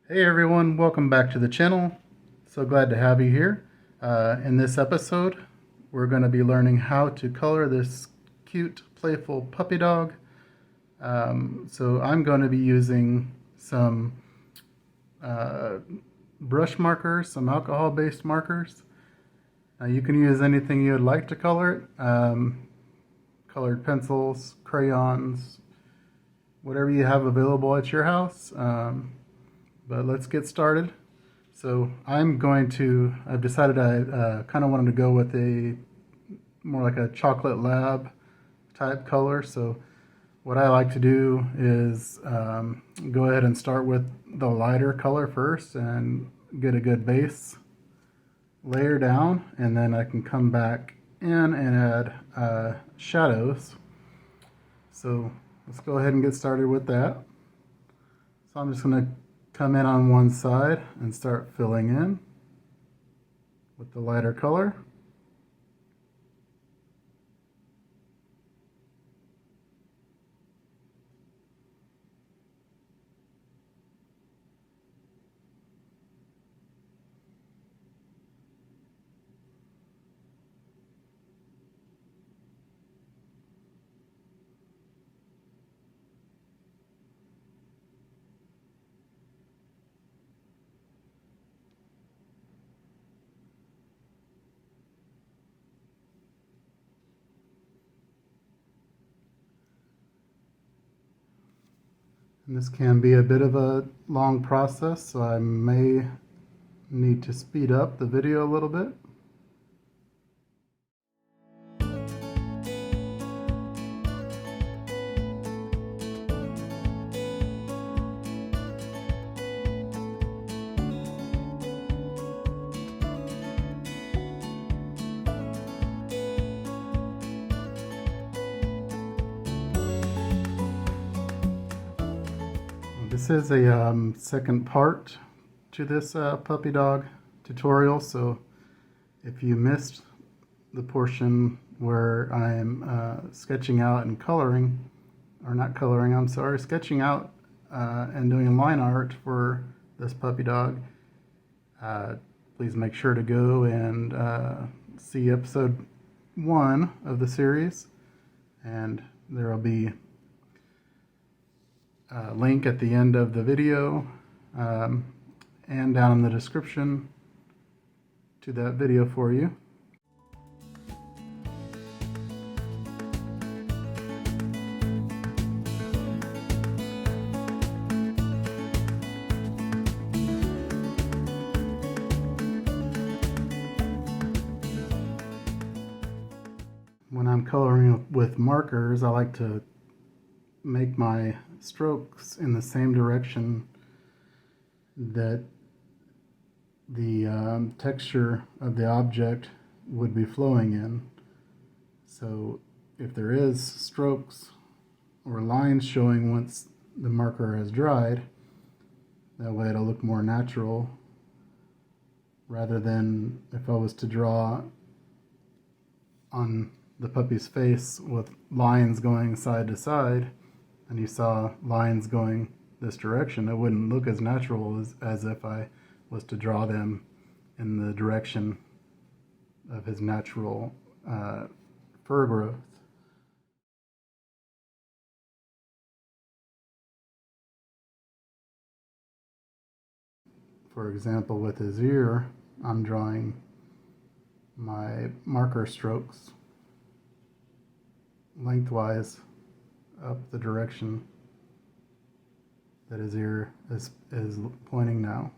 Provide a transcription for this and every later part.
Hey everyone, welcome back to the channel. So glad to have you here. In this episode, we're going to be learning how to color this cute, playful puppy dog. So I'm going to be using some brush markers, some alcohol-based markers. You can use anything you would like to color it. Colored pencils, crayons, whatever you have available at your house. But let's get started. So I've decided I kind of wanted to go with a more like a chocolate lab type color. So what I like to do is go ahead and start with the lighter color first and get a good base layer down, and then I can come back in and add shadows. So let's go ahead and get started with that. So I'm just going to come in on one side and start filling in with the lighter color. And this can be a bit of a long process, so I may need to speed up the video a little bit. This is a second part to this puppy dog tutorial, so if you missed the portion where I am sketching out and coloring, or not coloring, I'm sorry, sketching out and doing line art for this puppy dog, please make sure to go and see episode 1 of the series, and there will be link at the end of the video and down in the description to that video for you. When I'm coloring with markers, I like to make my strokes in the same direction that the texture of the object would be flowing in. So if there is strokes or lines showing once the marker has dried, that way it'll look more natural, rather than if I was to draw on the puppy's face with lines going side to side, and you saw lines going this direction, it wouldn't look as natural as if I was to draw them in the direction of his natural fur growth. For example, with his ear, I'm drawing my marker strokes lengthwise up the direction that his ear is pointing now.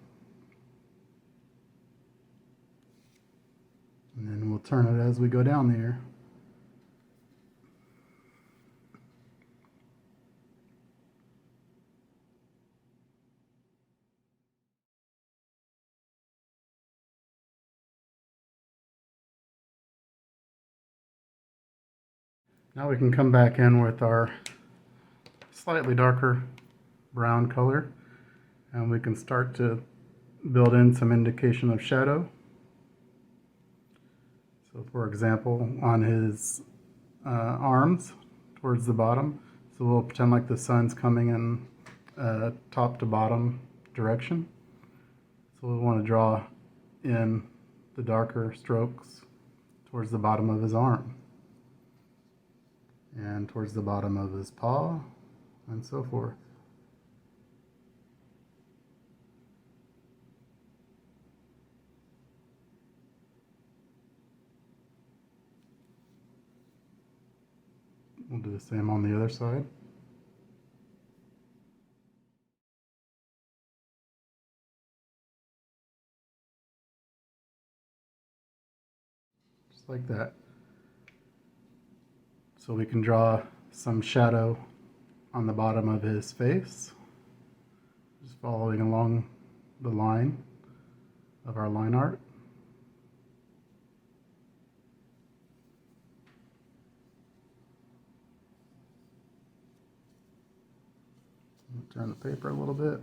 And then we'll turn it as we go down the ear. Now we can come back in with our slightly darker brown color, and we can start to build in some indication of shadow. So for example, on his arms towards the bottom, so we'll pretend like the sun's coming in top to bottom direction. So we want to draw in the darker strokes towards the bottom of his arm and towards the bottom of his paw and so forth. We'll do the same on the other side. Just like that. So we can draw some shadow on the bottom of his face, just following along the line of our line art. Turn the paper a little bit.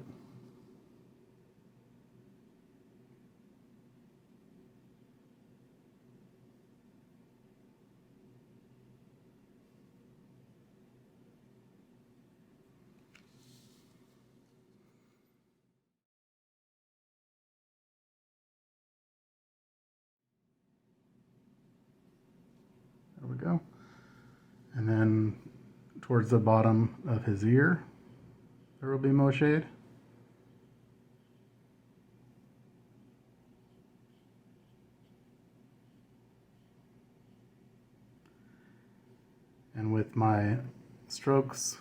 There we go. And then towards the bottom of his ear, there will be more shade. And with my strokes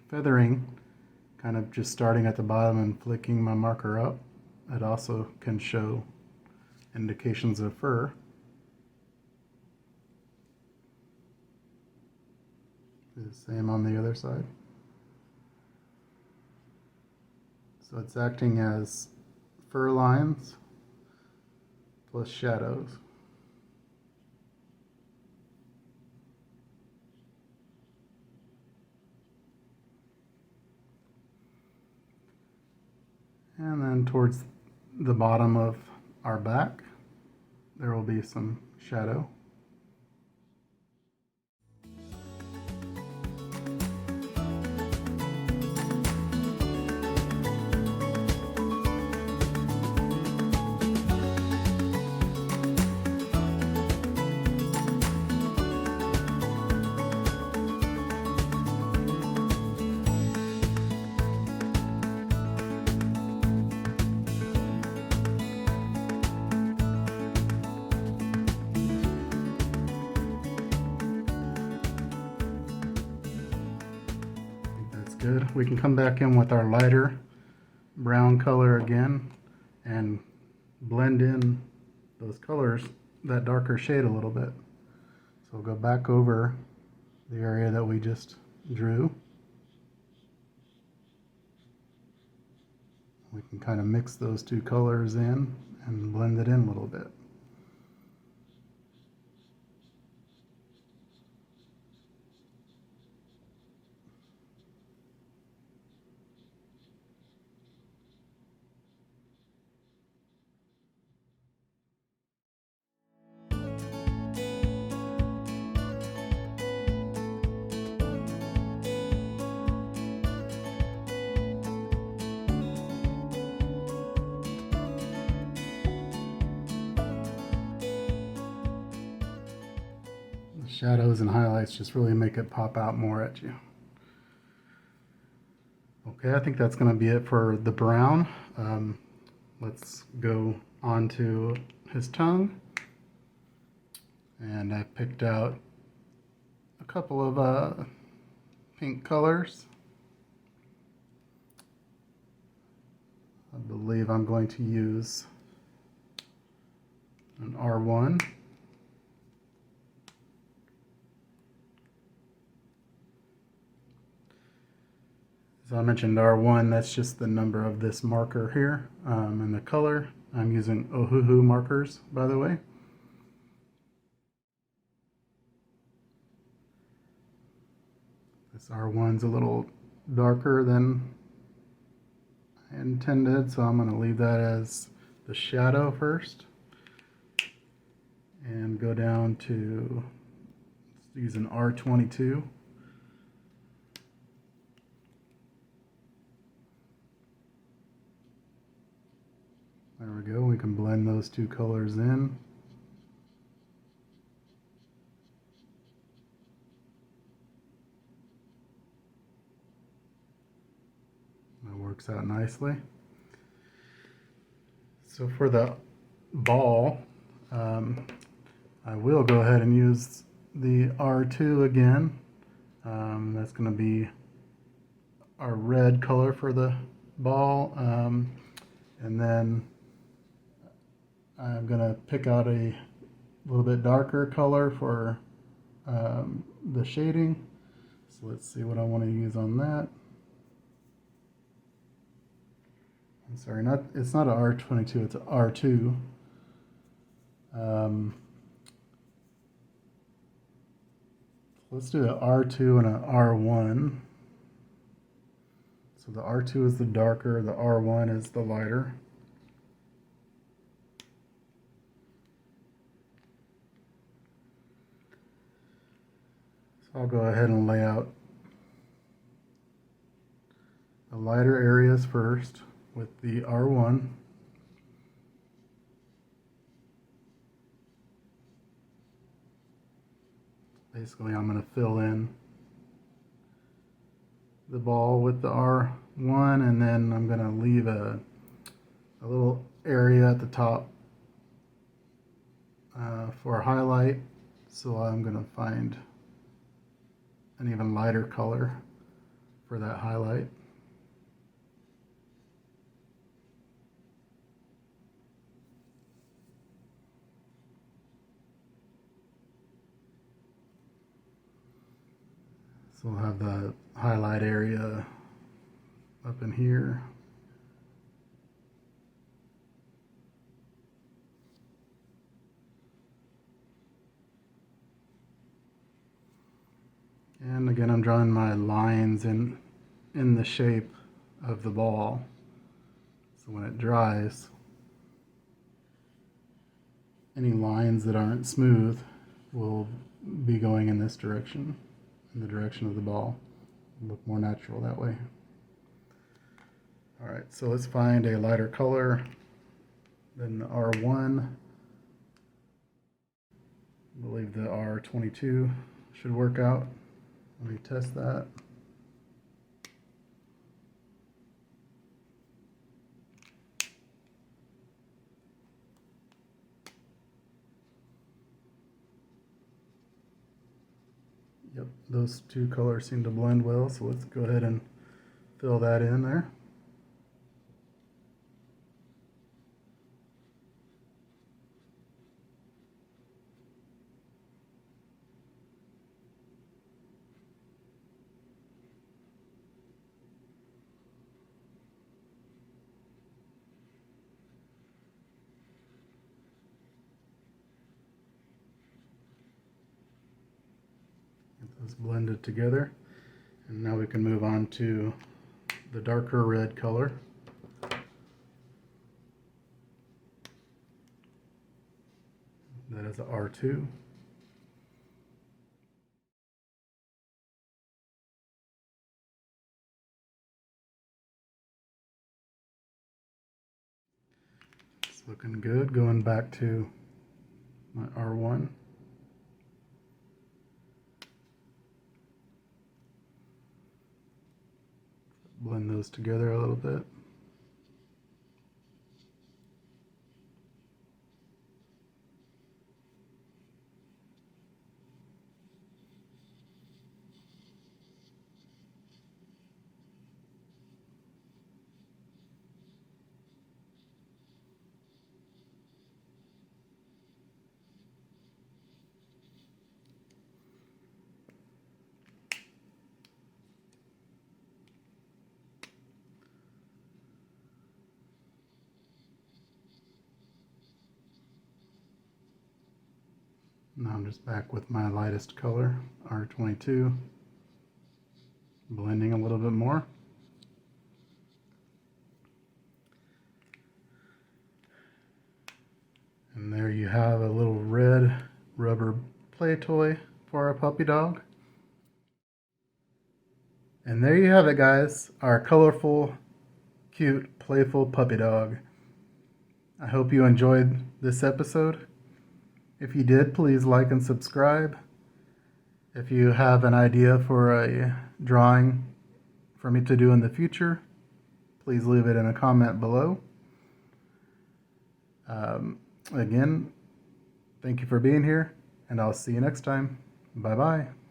feathering, kind of just starting at the bottom and flicking my marker up, it also can show indications of fur. Do the same on the other side. So it's acting as fur lines plus shadows. And then towards the bottom of our back, there will be some shadow. Good. We can come back in with our lighter brown color again and blend in those colors, that darker shade a little bit. So we'll go back over the area that we just drew. We can kind of mix those two colors in and blend it in a little bit. Shadows and highlights just really make it pop out more at you. Okay, I think that's going to be it for the brown. Let's go on to his tongue. And I picked out a couple of pink colors. I believe I'm going to use an R1. As I mentioned, R1, that's just the number of this marker here, and the color. I'm using Ohuhu markers, by the way. This R1's a little darker than I intended, so I'm going to leave that as the shadow first. And go down to, let's use an R22. blend those two colors in. That works out nicely. So for the ball, I will go ahead and use the R2 again. That's going to be our red color for the ball. And then I'm going to pick out a little bit darker color for the shading. So let's see what I want to use on that. I'm sorry, it's not an R22, it's an R2. Let's do an R2 and an R1. So the R2 is the darker, the R1 is the lighter. So I'll go ahead and lay out the lighter areas first with the R1. Basically, I'm going to fill in the ball with the R1, and then I'm going to leave a little area at the top for a highlight. So I'm going to find an even lighter color for that highlight. So we'll have the highlight area up in here. And again, I'm drawing my lines in the shape of the ball. So when it dries, any lines that aren't smooth will be going in this direction, in the direction of the ball. It'll look more natural that way. Alright, so let's find a lighter color than the R1. I believe the R22 should work out. Let me test that. Yep, those two colors seem to blend well, so let's go ahead and fill that in there. Those blended together, and now we can move on to the darker red color. That is a R2. It's looking good. Going back to my R1. Blend those together a little bit. Now I'm just back with my lightest color, R22, blending a little bit more. And there you have a little red rubber play toy for our puppy dog. And there you have it, guys, our colorful, cute, playful puppy dog. I hope you enjoyed this episode. If you did, please like and subscribe. If you have an idea for a drawing for me to do in the future, please leave it in a comment below. Again, thank you for being here, and I'll see you next time. Bye-bye.